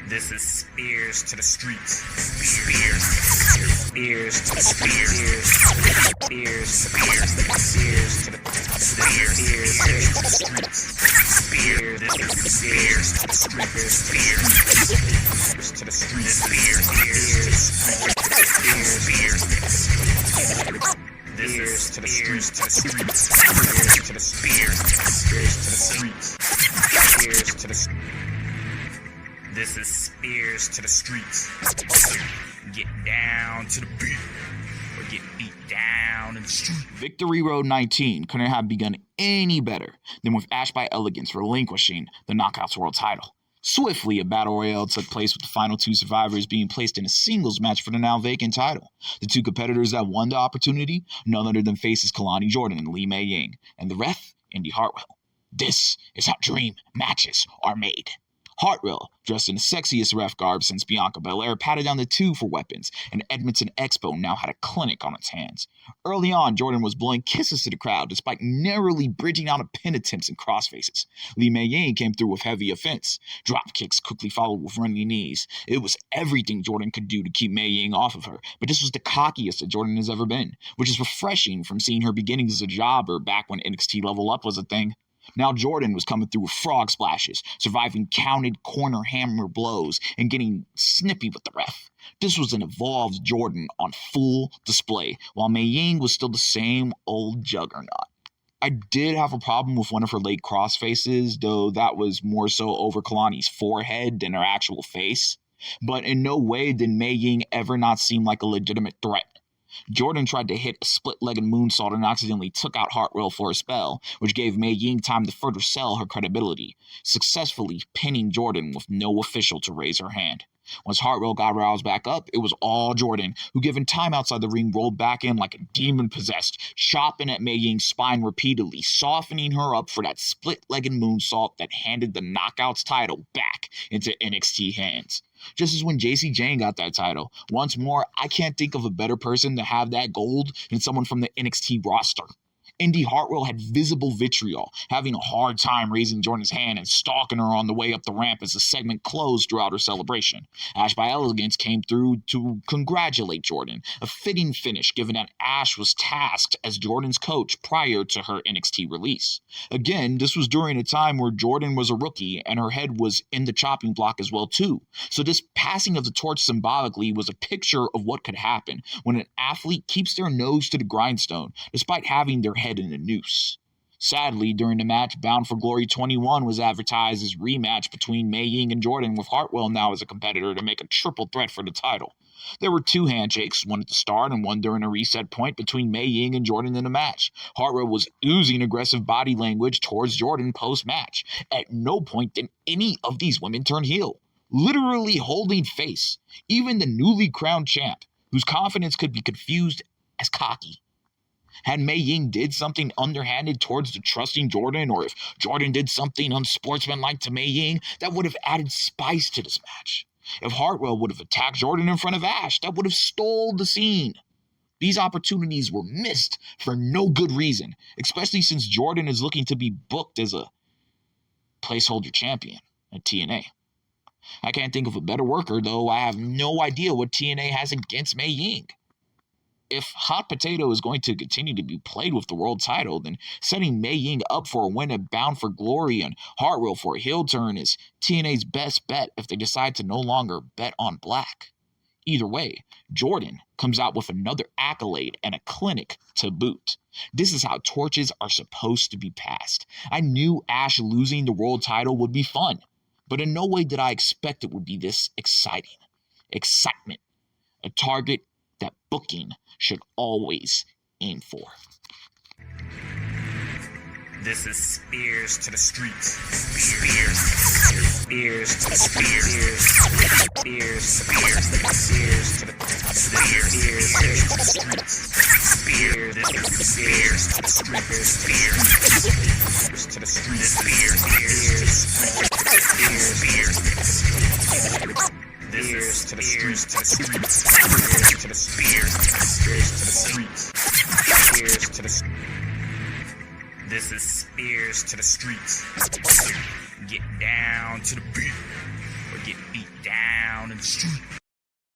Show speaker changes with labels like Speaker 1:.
Speaker 1: This is spEarz to the streets. spEarz to the streets. spEarz to the streets. spEarz to the streets. spEarz to the streets. spEarz to the streets. This to the streets, to the streets, to the streets, to the This is spEarz to the streets. Get down to the beat, or get beat down in the street.
Speaker 2: Victory Road 19 couldn't have begun any better than with Ash by Elegance relinquishing the Knockouts World title. Swiftly, a battle royale took place with the final two survivors being placed in a singles match for the now vacant title. The two competitors that won the opportunity, none other than faces Kalani Jordan and Lee Mei Ying, and the ref, Indy Hartwell. This is how dream matches are made. Hartwell, dressed in the sexiest ref garb since Bianca Belair, patted down the two for weapons, and Edmonton Expo now had a clinic on its hands. Early on, Jordan was blowing kisses to the crowd despite narrowly bridging out of pin attempts and crossfaces. Lee Mei Ying came through with heavy offense. Drop kicks quickly followed with running knees. It was everything Jordan could do to keep Mei Ying off of her, but this was the cockiest that Jordan has ever been, which is refreshing from seeing her beginnings as a jobber back when NXT Level Up was a thing. Now Jordan was coming through with frog splashes, surviving counted corner hammer blows, and getting snippy with the ref. This was an evolved Jordan on full display, while Mei Ying was still the same old juggernaut. I did have a problem with one of her late crossfaces, though that was more so over Kalani's forehead than her actual face. But in no way did Mei Ying ever not seem like a legitimate threat. Jordan tried to hit a split-legged moonsault and accidentally took out Hartwell for a spell, which gave Mei Ying time to further sell her credibility, successfully pinning Jordan with no official to raise her hand. Once Hartwell got roused back up, it was all Jordan, who given time outside the ring rolled back in like a demon-possessed, chopping at Mei Ying's spine repeatedly, softening her up for that split-legged moonsault that handed the Knockouts title back into NXT hands. Just as when JC Jane got that title. Once more, I can't think of a better person to have that gold than someone from the NXT roster. Indy Hartwell had visible vitriol, having a hard time raising Jordan's hand and stalking her on the way up the ramp as the segment closed throughout her celebration. Ash by Elegance came through to congratulate Jordan, a fitting finish given that Ash was tasked as Jordan's coach prior to her NXT release. Again, this was during a time where Jordan was a rookie and her head was in the chopping block as well too. So this passing of the torch symbolically was a picture of what could happen when an athlete keeps their nose to the grindstone despite having their head in a noose. Sadly, during the match, Bound for Glory 21 was advertised as rematch between Mei Ying and Jordan, with Hartwell now as a competitor to make a triple threat for the title. There were two handshakes, one at the start and one during a reset point between Mei Ying and Jordan in the match. Hartwell was oozing aggressive body language towards Jordan post-match. At no point did any of these women turn heel, literally holding face. Even the newly crowned champ, whose confidence could be confused as cocky. Had Mei Ying did something underhanded towards the trusting Jordan, or if Jordan did something unsportsmanlike to Mei Ying, that would have added spice to this match. If Hartwell would have attacked Jordan in front of Ash, that would have stole the scene. These opportunities were missed for no good reason, especially since Jordan is looking to be booked as a placeholder champion at TNA. I can't think of a better worker, though I have no idea what TNA has against Mei Ying. If Hot Potato is going to continue to be played with the world title, then setting Mei Ying up for a win at Bound for Glory and Hartwell for a heel turn is TNA's best bet if they decide to no longer bet on black. Either way, Jordan comes out with another accolade and a clinic to boot. This is how torches are supposed to be passed. I knew Ash losing the world title would be fun, but in no way did I expect it would be this exciting. Excitement. A target that booking should always aim for.
Speaker 1: This is spEarz to the streets. spEarz to the streets. spEarz to the streets. spEarz to the streets. to the streets. spEarz to the streets. to the streets. to the spEarz to the streets. This is spEarz to the streets. Get down to the beat, or get beat down. down in the street.